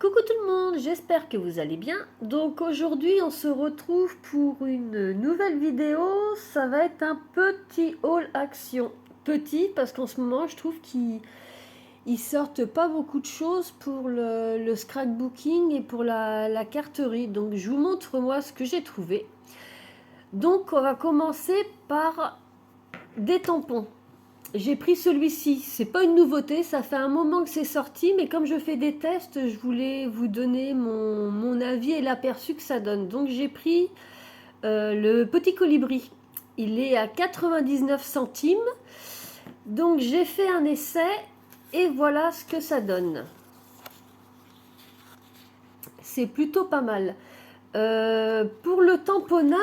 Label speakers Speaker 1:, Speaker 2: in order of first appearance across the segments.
Speaker 1: Coucou tout le monde, j'espère que vous allez bien. Donc aujourd'hui on se retrouve pour une nouvelle vidéo. Ça va être un petit haul action. Petit parce qu'en ce moment je trouve qu'ils sortent pas beaucoup de choses pour le scrapbooking et pour la carterie. Donc je vous montre moi ce que j'ai trouvé. Donc on va commencer par des tampons. J'ai pris celui-ci, c'est pas une nouveauté, ça fait un moment que c'est sorti, mais comme je fais des tests, je voulais vous donner mon avis et l'aperçu que ça donne. Donc j'ai pris le petit colibri, il est à 99 centimes, donc j'ai fait un essai et voilà ce que ça donne. C'est plutôt pas mal. Pour le tamponnage,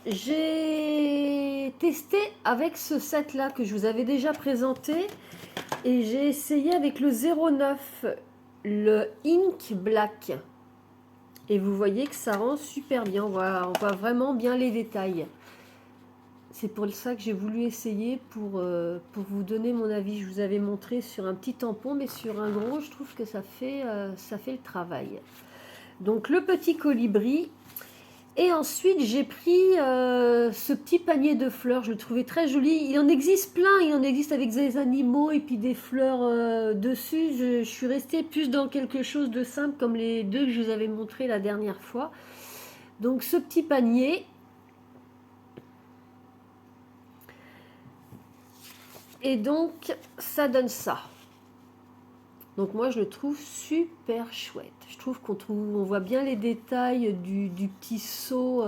Speaker 1: j'ai testé avec ce set là que je vous avais déjà présenté. Et j'ai essayé avec le 09, le Ink Black. Et vous voyez que ça rend super bien. On voit vraiment bien les détails. C'est pour ça que j'ai voulu essayer pour vous donner mon avis. Je vous avais montré sur un petit tampon, mais sur un gros, je trouve que ça fait le travail. Donc le petit colibri. Et ensuite, j'ai pris ce petit panier de fleurs. Je le trouvais très joli. Il en existe plein. Il en existe avec des animaux et puis des fleurs dessus. Je suis restée plus dans quelque chose de simple comme les deux que je vous avais montré la dernière fois. Donc ce petit panier. Et donc, ça donne ça. Donc moi, je le trouve super chouette. Je trouve on voit bien les détails du petit seau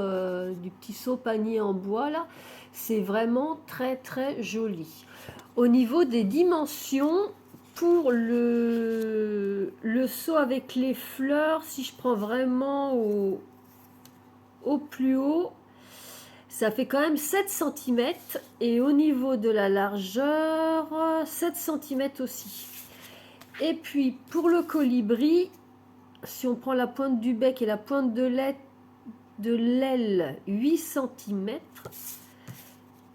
Speaker 1: panier en bois là. C'est vraiment très très joli. Au niveau des dimensions, pour le seau avec les fleurs, si je prends vraiment au plus haut, ça fait quand même 7 cm. Et au niveau de la largeur, 7 cm aussi. Et puis pour le colibri, si on prend la pointe du bec et la pointe de l'aile, 8 cm.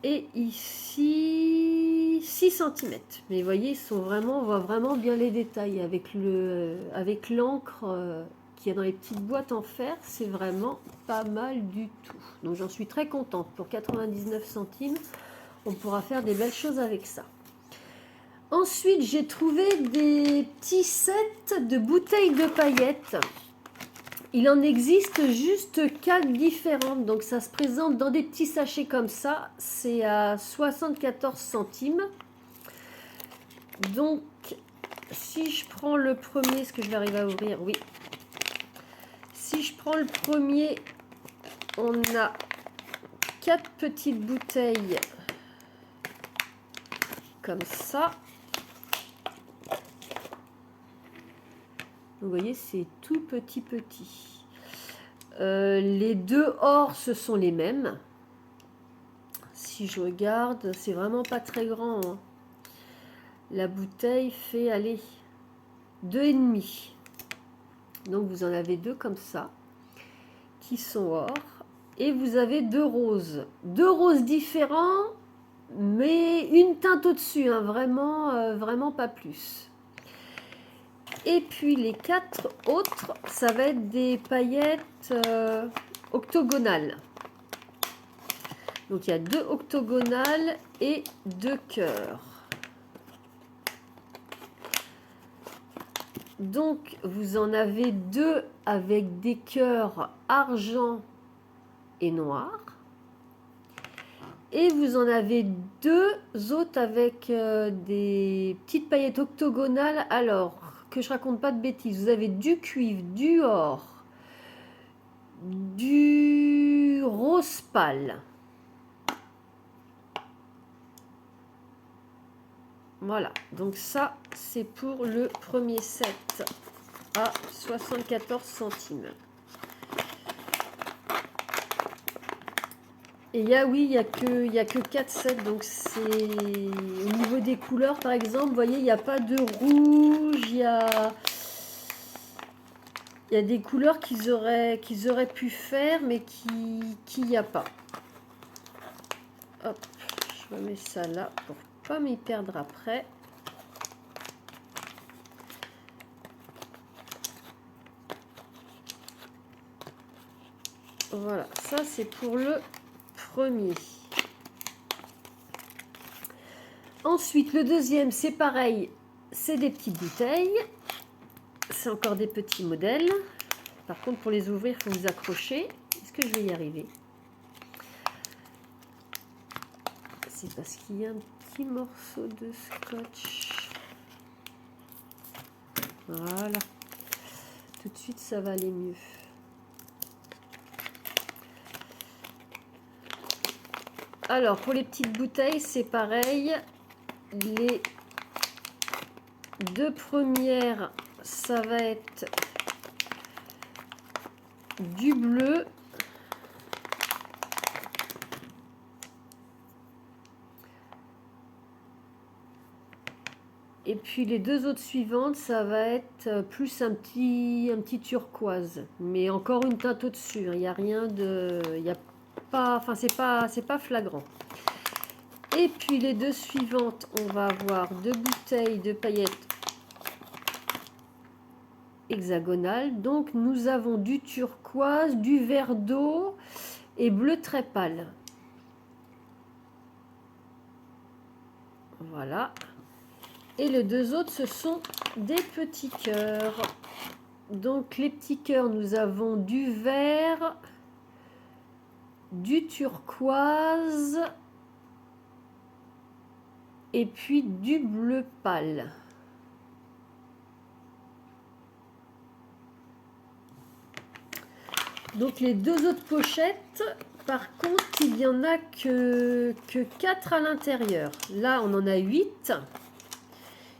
Speaker 1: Et ici 6 cm. Mais vous voyez, on voit vraiment bien les détails avec l'encre qu'il y a dans les petites boîtes en fer. C'est vraiment pas mal du tout. Donc j'en suis très contente. Pour 99 centimes, on pourra faire des belles choses avec ça. Ensuite, j'ai trouvé des petits sets de bouteilles de paillettes. Il en existe juste 4 différentes. Donc, ça se présente dans des petits sachets comme ça. C'est à 74 centimes. Donc, si je prends le premier, est-ce que je vais arriver à ouvrir? Oui. Si je prends le premier, on a 4 petites bouteilles comme ça. Vous voyez, c'est tout petit. Les deux or, ce sont les mêmes. Si je regarde, c'est vraiment pas très grand. Hein. La bouteille fait, allez, 2,5. Donc vous en avez deux comme ça, qui sont or. Et vous avez deux roses. Deux roses différents, mais une teinte au-dessus. Hein, vraiment pas plus. Et puis les 4 autres, ça va être des paillettes octogonales. Donc il y a 2 octogonales et 2 cœurs. Donc vous en avez 2 avec des cœurs argent et noir. Et vous en avez 2 autres avec des petites paillettes octogonales. Alors, que je raconte pas de bêtises, vous avez du cuivre, du or, du rose pâle. Voilà, donc ça c'est pour le premier set à 74 centimes. Et il y a que 4 sets, donc c'est au niveau des couleurs par exemple, vous voyez, il n'y a pas de rouge, il y a des couleurs qu'ils auraient pu faire mais qu'il n'y a pas. Hop, je remets ça là pour pas m'y perdre après. Voilà, ça c'est pour le premier. Ensuite, le deuxième, c'est pareil, c'est des petites bouteilles. C'est encore des petits modèles. Par contre, pour les ouvrir, il faut vous accrocher. Est-ce que je vais y arriver? C'est parce qu'il y a un petit morceau de scotch. Voilà. Tout de suite, ça va aller mieux. Alors, pour les petites bouteilles, c'est pareil. Les deux premières, ça va être du bleu. Et puis les deux autres suivantes, ça va être plus un petit turquoise. Mais encore une teinte au-dessus. Il n'y a rien de... Il y a pas, enfin, c'est pas flagrant. Et puis les deux suivantes, on va avoir deux bouteilles de paillettes hexagonales. Donc nous avons du turquoise, du vert d'eau et bleu très pâle. Voilà. Et les deux autres, ce sont des petits cœurs. Donc les petits cœurs, nous avons du vert, du turquoise et puis du bleu pâle. Donc les deux autres pochettes, par contre, il n'y en a que 4 à l'intérieur. Là, on en a 8.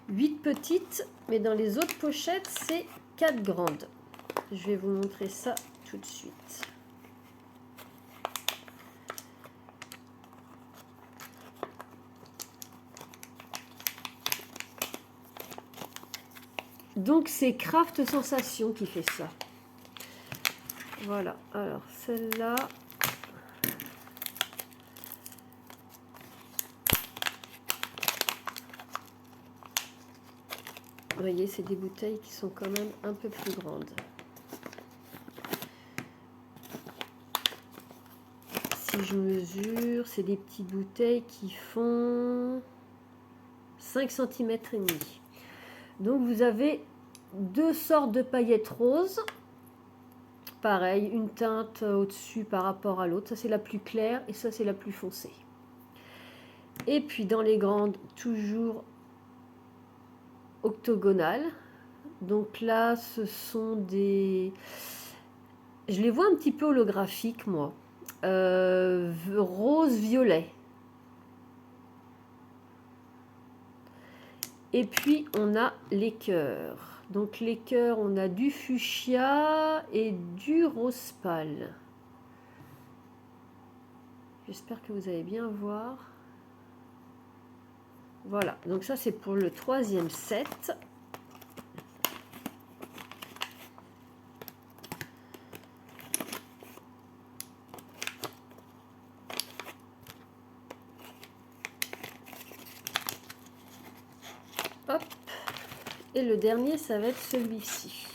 Speaker 1: 8 petites, mais dans les autres pochettes, c'est 4 grandes. Je vais vous montrer ça tout de suite. Donc c'est Craft Sensation qui fait ça. Voilà, alors celle-là. Vous voyez, c'est des bouteilles qui sont quand même un peu plus grandes. Si je mesure, c'est des petites bouteilles qui font 5 cm et demi. Donc vous avez deux sortes de paillettes roses. Pareil, une teinte au-dessus par rapport à l'autre. Ça c'est la plus claire et ça c'est la plus foncée. Et puis dans les grandes, toujours octogonales. Donc là, ce sont des... Je les vois un petit peu holographiques, moi. Rose-violet. Et puis, on a les cœurs. Donc, les cœurs, on a du fuchsia et du rose pâle. J'espère que vous allez bien voir. Voilà, donc ça, c'est pour le troisième set. Hop. Et le dernier, ça va être celui-ci.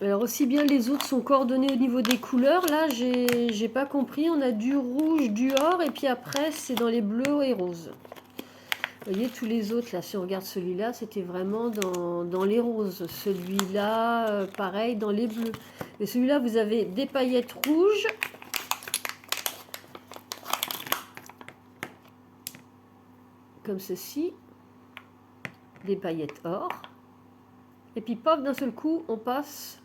Speaker 1: Alors aussi bien les autres sont coordonnés au niveau des couleurs. Là, j'ai pas compris. On a du rouge, du or, et puis après, c'est dans les bleus et roses. Vous voyez, tous les autres, là, si on regarde celui-là, c'était vraiment dans les roses. Celui-là, pareil, dans les bleus. Et celui-là, vous avez des paillettes rouges. Comme ceci. Des paillettes or. Et puis, paf, d'un seul coup, on passe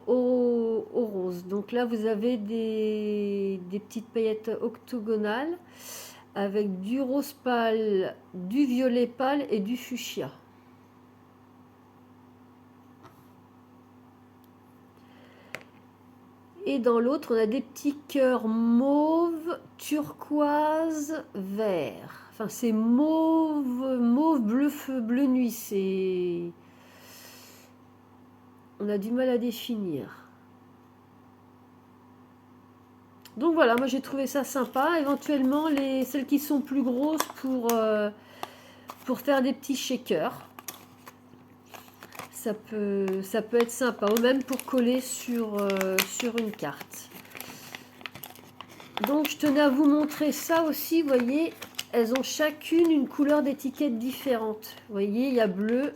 Speaker 1: au rose. Donc là, vous avez des petites paillettes octogonales avec du rose pâle, du violet pâle et du fuchsia. Et dans l'autre, on a des petits cœurs mauve, turquoise, vert. Enfin, c'est mauve, bleu feu, bleu nuit. C'est... On a du mal à définir. Donc voilà, moi j'ai trouvé ça sympa. Éventuellement, celles qui sont plus grosses pour faire des petits shakers. Ça peut être sympa, ou même pour coller sur une carte. Donc je tenais à vous montrer ça aussi, vous voyez, elles ont chacune une couleur d'étiquette différente. Vous voyez, il y a bleu,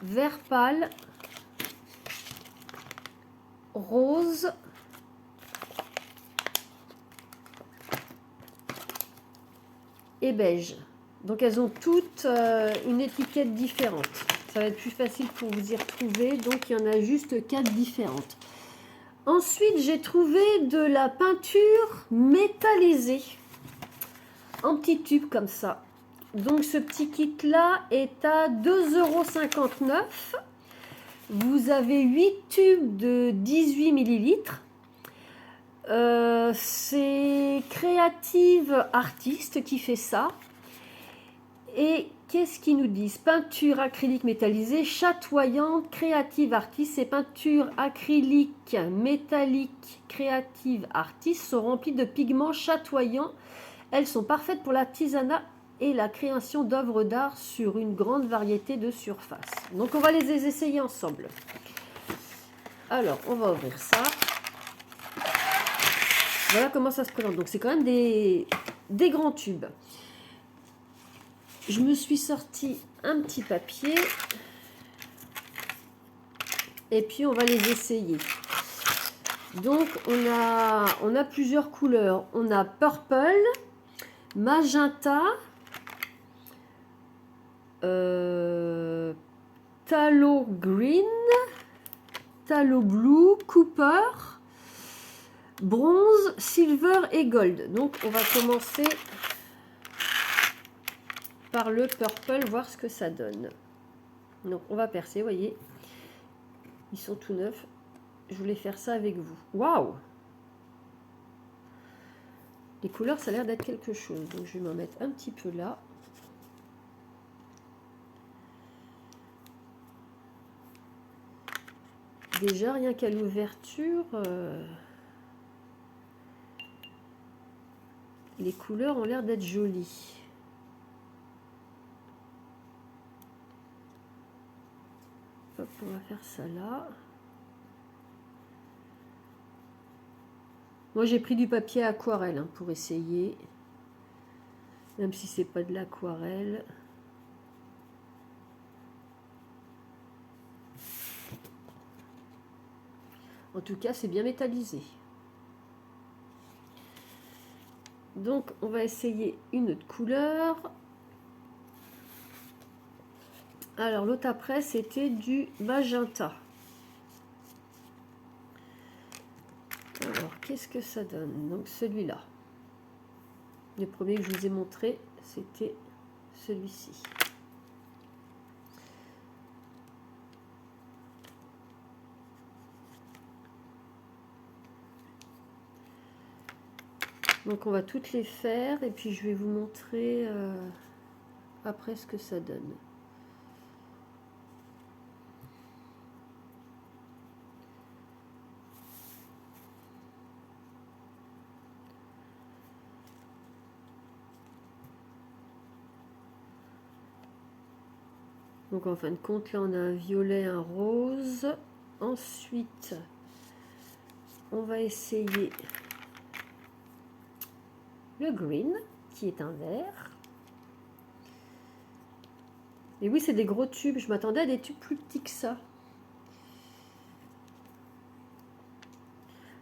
Speaker 1: vert pâle, rose, et beige. Donc elles ont toutes une étiquette différente. Ça va être plus facile pour vous y retrouver. Donc il y en a juste 4 différentes. Ensuite, j'ai trouvé de la peinture métallisée en petits tubes comme ça. Donc ce petit kit là est à 2,59 €. Vous avez 8 tubes de 18 millilitres. C'est Creative Artist qui fait ça. Et qu'est-ce qu'ils nous disent? Peinture acrylique métallisée, chatoyante, Creative Artist. Ces peintures acryliques métalliques Creative Artist sont remplies de pigments chatoyants. Elles sont parfaites pour l'artisanat et la création d'œuvres d'art sur une grande variété de surfaces. Donc on va les essayer ensemble. Alors on va ouvrir ça. Voilà comment ça se présente. Donc c'est quand même des grands tubes. Je me suis sorti un petit papier. Et puis on va les essayer. Donc on a plusieurs couleurs. On a purple, magenta, tallow green, tallow blue, cooper, bronze, silver et gold. Donc on va commencer par le purple, voir ce que ça donne. Donc on va percer, vous voyez, ils sont tout neufs. Je voulais faire ça avec vous. Waouh! Les couleurs, ça a l'air d'être quelque chose. Donc je vais m'en mettre un petit peu là. Déjà, rien qu'à l'ouverture, les couleurs ont l'air d'être jolies. Hop, on va faire ça là. Moi, j'ai pris du papier aquarelle pour essayer. Même si c'est pas de l'aquarelle. En tout cas, c'est bien métallisé. Donc, on va essayer une autre couleur. Alors, l'autre après, c'était du magenta. Alors, qu'est-ce que ça donne? Donc, celui-là. Le premier que je vous ai montré, c'était celui-ci. Donc on va toutes les faire et puis je vais vous montrer après ce que ça donne. Donc en fin de compte, là on a un violet, un rose. Ensuite, on va essayer le green, qui est un vert. Et oui, c'est des gros tubes. Je m'attendais à des tubes plus petits que ça.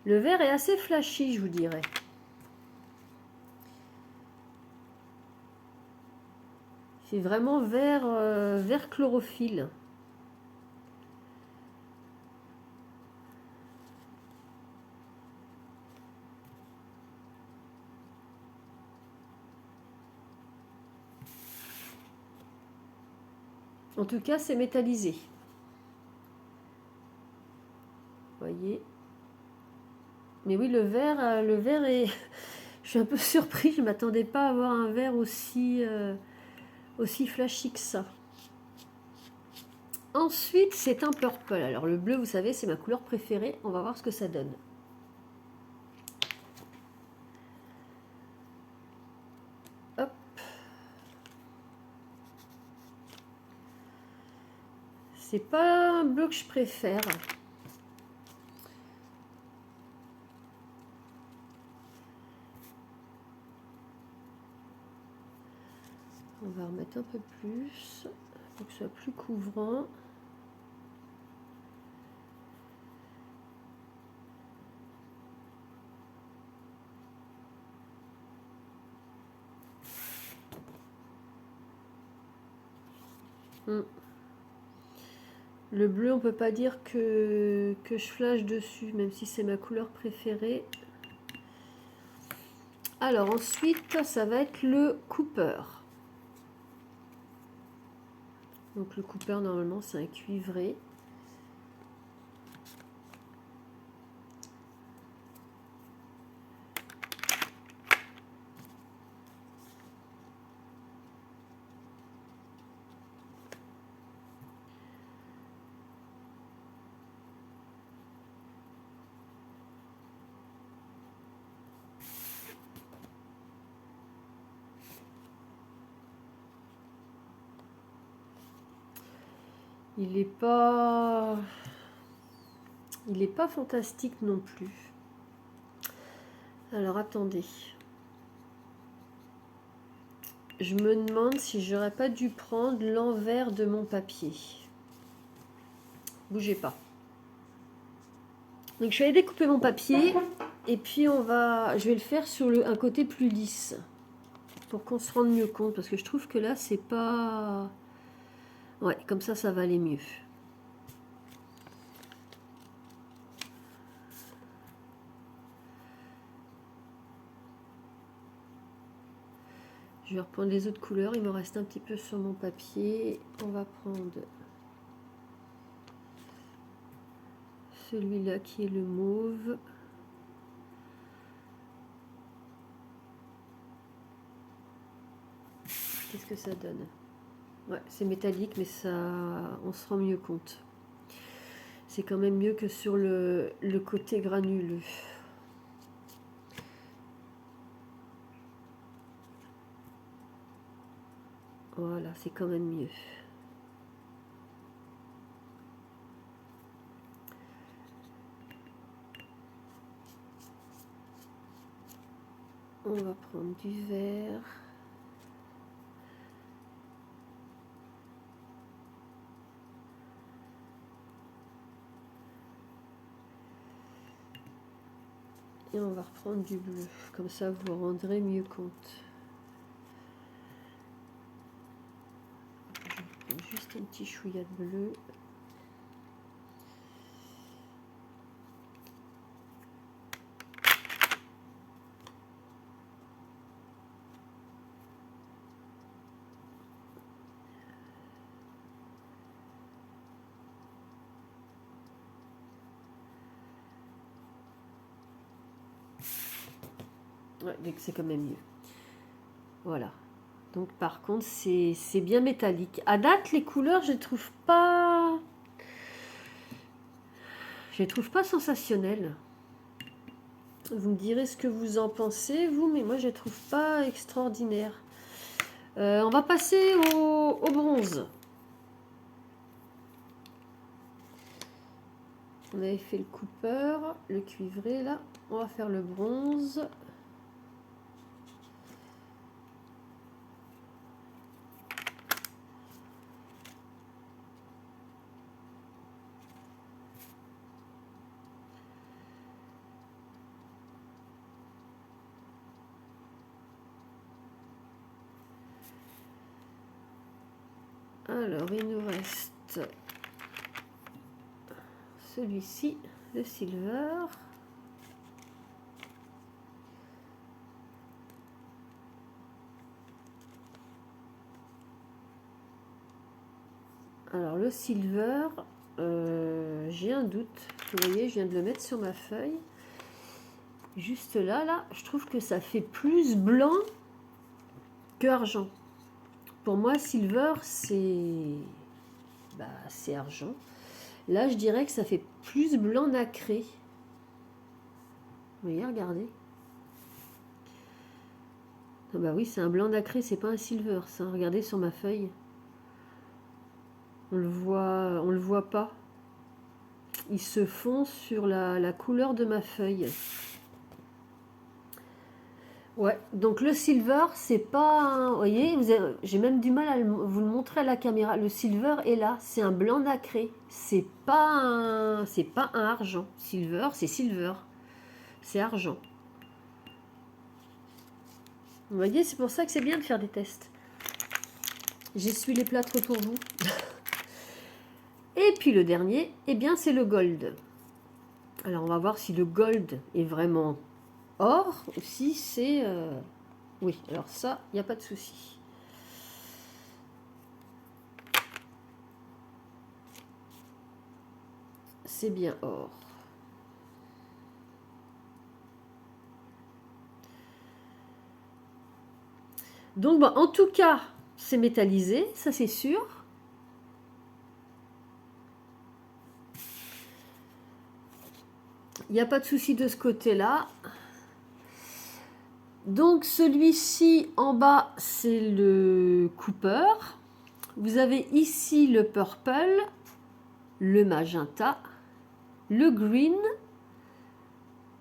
Speaker 1: Le vert est assez flashy, je vous dirais. C'est vraiment vert, vert chlorophylle. En tout cas, c'est métallisé. Vous voyez? Mais oui, le vert est... Je suis un peu surpris, je ne m'attendais pas à avoir un vert aussi flashy que ça. Ensuite, c'est un purple. Alors le bleu, vous savez, c'est ma couleur préférée. On va voir ce que ça donne. Hop. C'est pas un bleu que je préfère. On va remettre un peu plus pour que ce soit plus couvrant. Le bleu, on peut pas dire que je flash dessus, même si c'est ma couleur préférée. Alors ensuite, ça va être le Cooper. Donc le Cooper, normalement, c'est un cuivré. Il est pas fantastique non plus. Alors attendez. Je me demande si j'aurais pas dû prendre l'envers de mon papier. Bougez pas. Donc je vais aller découper mon papier et puis je vais le faire sur un côté plus lisse pour qu'on se rende mieux compte, parce que je trouve que là c'est pas... Ouais, comme ça va aller mieux. Je vais reprendre les autres couleurs, il me reste un petit peu sur mon papier. On va prendre celui-là qui est le mauve. Qu'est-ce que ça donne? Ouais, c'est métallique, mais ça, on se rend mieux compte. C'est quand même mieux que sur le côté granuleux. Voilà, c'est quand même mieux. On va prendre du vert. Et on va reprendre du bleu. Comme ça, vous vous rendrez mieux compte. Je vais prendre juste un petit chouïa de bleu. Ouais, c'est quand même mieux. Voilà. Donc par contre, c'est bien métallique. À date, les couleurs, je les trouve pas... Je les trouve pas sensationnelles. Vous me direz ce que vous en pensez, vous, mais moi, je les trouve pas extraordinaires. On va passer au bronze. On avait fait le Cooper, le cuivré, là. On va faire le bronze. Alors, il nous reste celui-ci, le silver. Alors, le silver, j'ai un doute. Vous voyez, je viens de le mettre sur ma feuille. Juste là, je trouve que ça fait plus blanc que argent. Pour moi, silver, c'est argent. Là, je dirais que ça fait plus blanc nacré. Vous voyez, regardez. Ah bah oui, c'est un blanc nacré, c'est pas un silver, ça. Regardez sur ma feuille. On le voit pas. Il se fond sur la couleur de ma feuille. Ouais, donc le silver, c'est pas... Vous voyez, j'ai même du mal à vous le montrer à la caméra. Le silver est là, c'est un blanc nacré. C'est pas un argent. Silver, c'est silver. C'est argent. Vous voyez, c'est pour ça que c'est bien de faire des tests. J'essuie les plâtres pour vous. Et puis le dernier, eh bien c'est le gold. Alors on va voir si le gold est vraiment or ou si c'est... Oui, alors ça, il n'y a pas de souci. C'est bien or. Donc bon, en tout cas, c'est métallisé, ça c'est sûr. Il n'y a pas de souci de ce côté-là. Donc celui-ci en bas, c'est le Cooper. Vous avez ici le purple, le magenta, le green,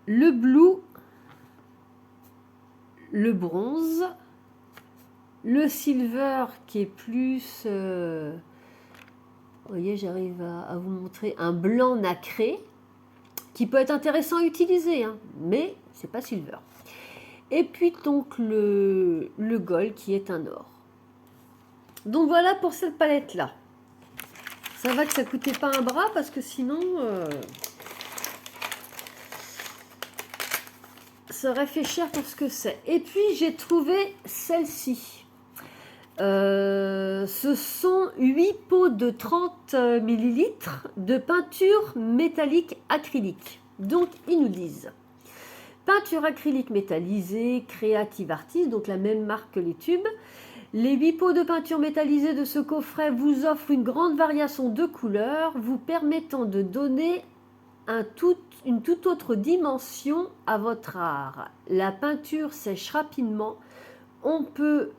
Speaker 1: le blue, le bronze, le silver qui est plus... vous voyez, j'arrive à vous montrer un blanc nacré qui peut être intéressant à utiliser, hein, mais c'est pas silver. Et puis donc le gold qui est un or. Donc voilà pour cette palette là. Ça va que ça coûtait pas un bras parce que sinon ça aurait fait cher pour ce que c'est. Et puis j'ai trouvé celle-ci. Ce sont 8 pots de 30 ml de peinture métallique acrylique. Donc ils nous disent peinture acrylique métallisée, Creative Artist, donc la même marque que les tubes. Les 8 pots de peinture métallisée de ce coffret vous offrent une grande variation de couleurs, vous permettant de donner une toute autre dimension à votre art. La peinture sèche rapidement, peut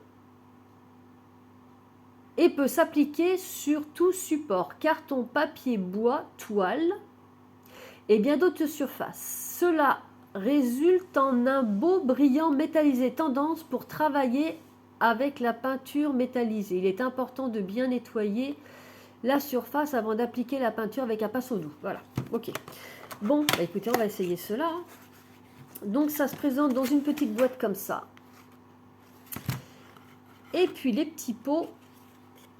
Speaker 1: s'appliquer sur tout support, carton, papier, bois, toile et bien d'autres surfaces. Cela résulte en un beau brillant métallisé, tendance pour travailler avec la peinture métallisée. Il est important de bien nettoyer la surface avant d'appliquer la peinture avec un pinceau doux. Voilà, ok. Bon, bah écoutez, on va essayer cela. Donc ça se présente dans une petite boîte comme ça. Et puis les petits pots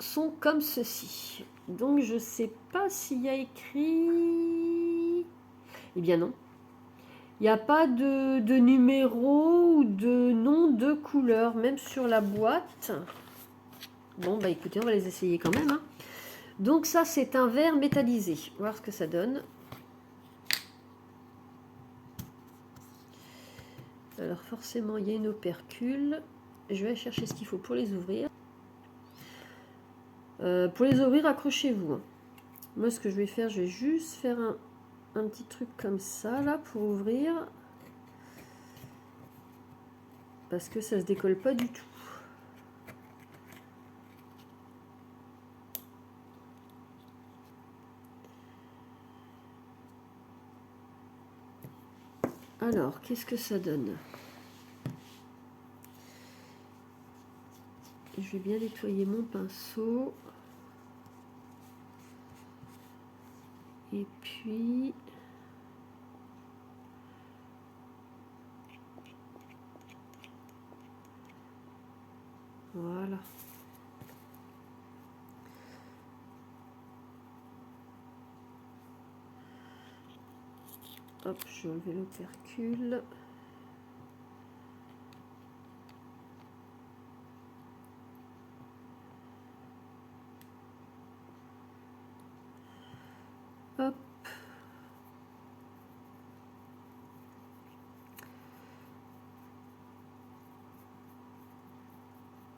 Speaker 1: sont comme ceci. Donc je ne sais pas s'il y a écrit... Eh bien non. Il n'y a pas de numéro ou de nom de couleur, même sur la boîte. Bon, bah écoutez, on va les essayer quand même. Hein. Donc ça, c'est un verre métallisé. On va voir ce que ça donne. Alors forcément, il y a une opercule. Je vais chercher ce qu'il faut pour les ouvrir. Pour les ouvrir, accrochez-vous. Hein. Moi, ce que je vais faire, je vais juste faire un petit truc comme ça, là, pour ouvrir. Parce que ça se décolle pas du tout. Alors, qu'est-ce que ça donne? Je vais bien nettoyer mon pinceau. Et puis... Voilà. Hop, je vais enlever l'opercule. Hop.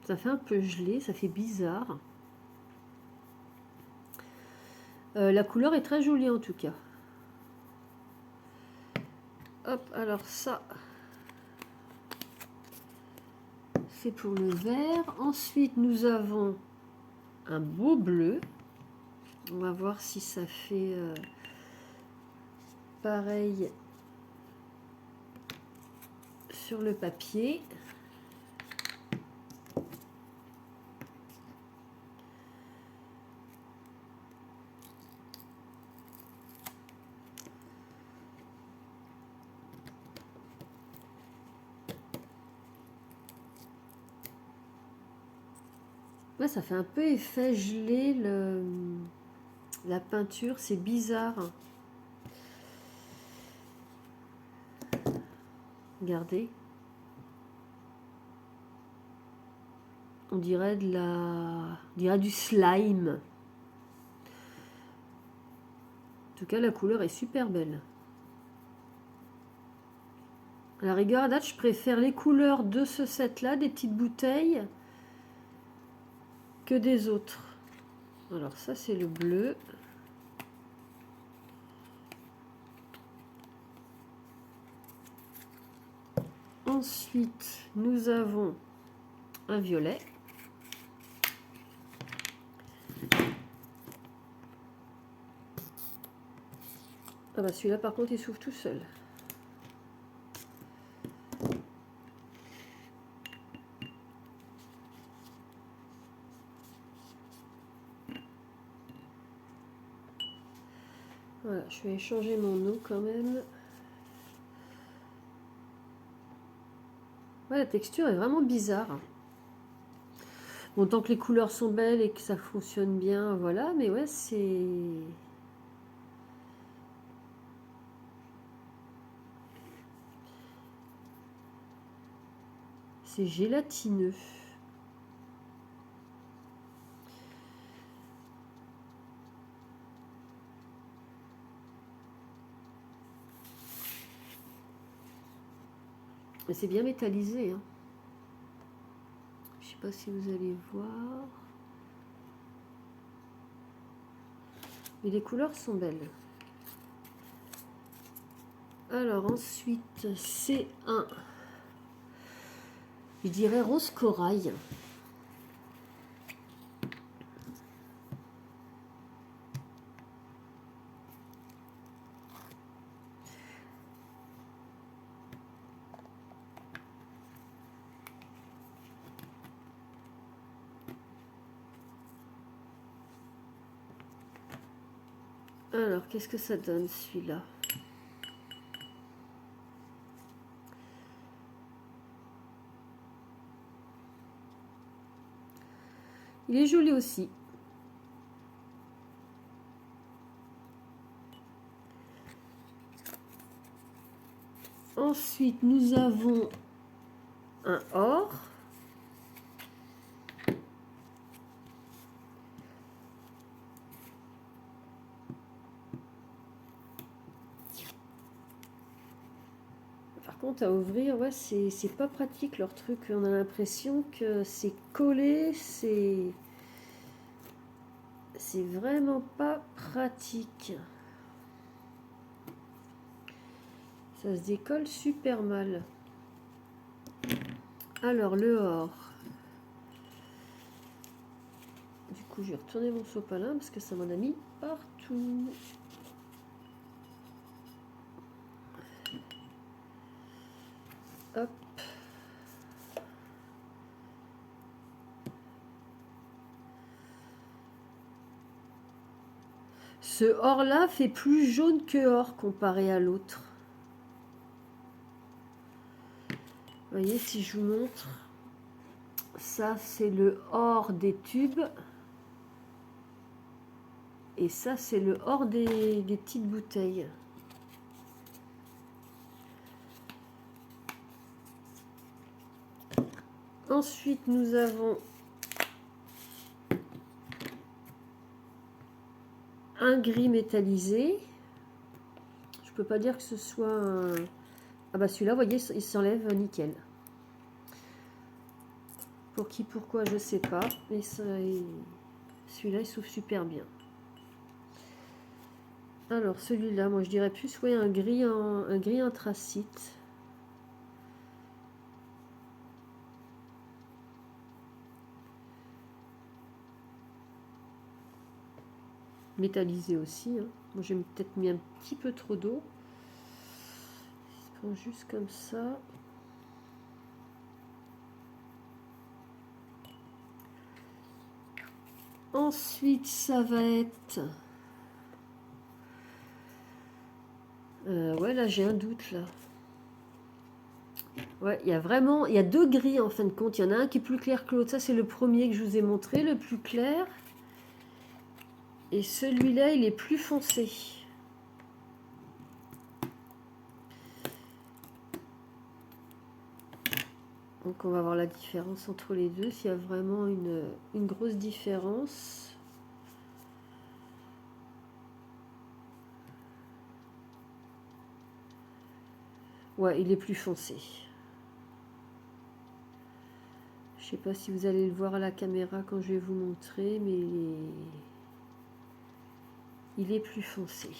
Speaker 1: Ça fait un peu gelé, ça fait bizarre. La couleur est très jolie en tout cas. Hop, alors ça, c'est pour le vert. Ensuite, nous avons un beau bleu. On va voir si ça fait pareil sur le papier. Ouais, ça fait un peu effet gelé la peinture, c'est bizarre. Regardez. On dirait du slime. En tout cas, la couleur est super belle. À la rigueur, à date, je préfère les couleurs de ce set-là, des petites bouteilles, que des autres. Alors ça, c'est le bleu. Ensuite, nous avons un violet. Ah bah celui-là, par contre, il s'ouvre tout seul. Voilà, je vais changer mon eau quand même. Ouais, la texture est vraiment bizarre. Bon, tant que les couleurs sont belles et que ça fonctionne bien, voilà, mais ouais, c'est gélatineux. Mais c'est bien métallisé, hein. Je sais pas si vous allez voir. Mais les couleurs sont belles. Alors ensuite, c'est un, je dirais rose corail. Alors, qu'est-ce que ça donne celui-là? Il est joli aussi. Ensuite, nous avons un or. Par contre, à ouvrir, ouais, c'est pas pratique leur truc. On a l'impression que c'est collé, c'est vraiment pas pratique. Ça se décolle super mal. Alors, le or. Du coup, je vais retourner mon sopalin parce que ça m'en a mis partout. Hop. Ce or-là fait plus jaune que or comparé à l'autre. Vous voyez, si je vous montre, ça c'est le or des tubes. Et ça c'est le or des petites bouteilles. Ensuite, nous avons un gris métallisé. Je peux pas dire que ce soit un... Ah bah celui-là, vous voyez, il s'enlève nickel. Pour qui, pourquoi, je sais pas. Mais celui-là, il s'ouvre super bien. Alors celui-là, moi je dirais plus ouais, un gris anthracite. métallisé aussi. Hein. Moi j'ai peut-être mis un petit peu trop d'eau. Je prends juste comme ça. Ensuite, ça va être... ouais, là, j'ai un doute, là. Ouais, il y a vraiment... Il y a deux gris, en fin de compte. Il y en a un qui est plus clair que l'autre. Ça, c'est le premier que je vous ai montré, le plus clair. Et celui-là, il est plus foncé. Donc, on va voir la différence entre les deux, s'il y a vraiment une grosse différence. Ouais, il est plus foncé. Je sais pas si vous allez le voir à la caméra quand je vais vous montrer, mais il est plus foncé.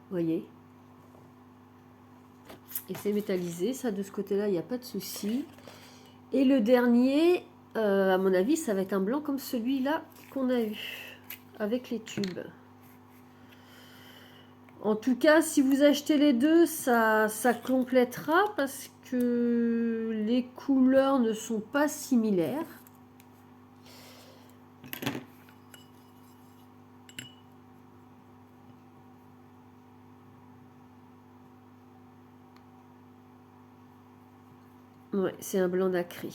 Speaker 1: Voyez. Et c'est métallisé, ça de ce côté-là, il n'y a pas de souci. Et le dernier, à mon avis, ça va être un blanc comme celui-là qu'on a eu, avec les tubes. En tout cas, si vous achetez les deux, ça complétera parce que les couleurs ne sont pas similaires. Ouais, c'est un blanc nacré.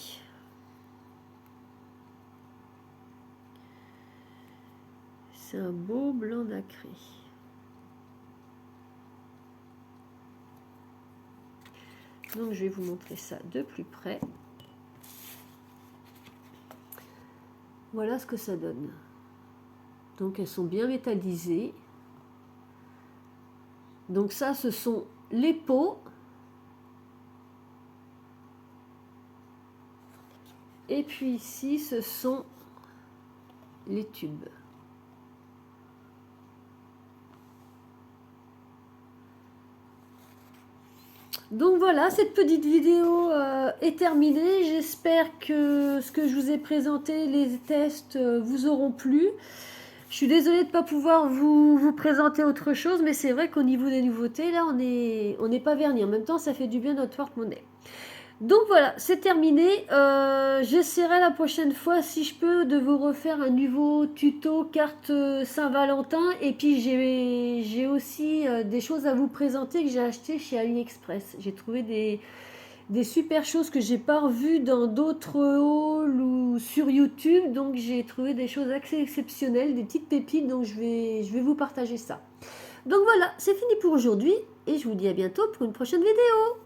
Speaker 1: C'est un beau blanc nacré. Donc je vais vous montrer ça de plus près. Voilà ce que ça donne. Donc elles sont bien métallisées. Donc ça, ce sont les pots. Et puis ici, ce sont les tubes. Donc voilà, cette petite vidéo est terminée. J'espère que ce que je vous ai présenté, les tests, vous auront plu. Je suis désolée de ne pas pouvoir vous présenter autre chose, mais c'est vrai qu'au niveau des nouveautés, là, on n'est pas vernis. En même temps, ça fait du bien à notre porte-monnaie. Donc voilà, c'est terminé. J'essaierai la prochaine fois, si je peux, de vous refaire un nouveau tuto carte Saint-Valentin. Et puis j'ai aussi des choses à vous présenter que j'ai acheté chez AliExpress. J'ai trouvé des super choses que j'ai pas revues dans d'autres hauls ou sur YouTube. Donc j'ai trouvé des choses assez exceptionnelles, des petites pépites. Donc je vais vous partager ça. Donc voilà, c'est fini pour aujourd'hui. Et je vous dis à bientôt pour une prochaine vidéo.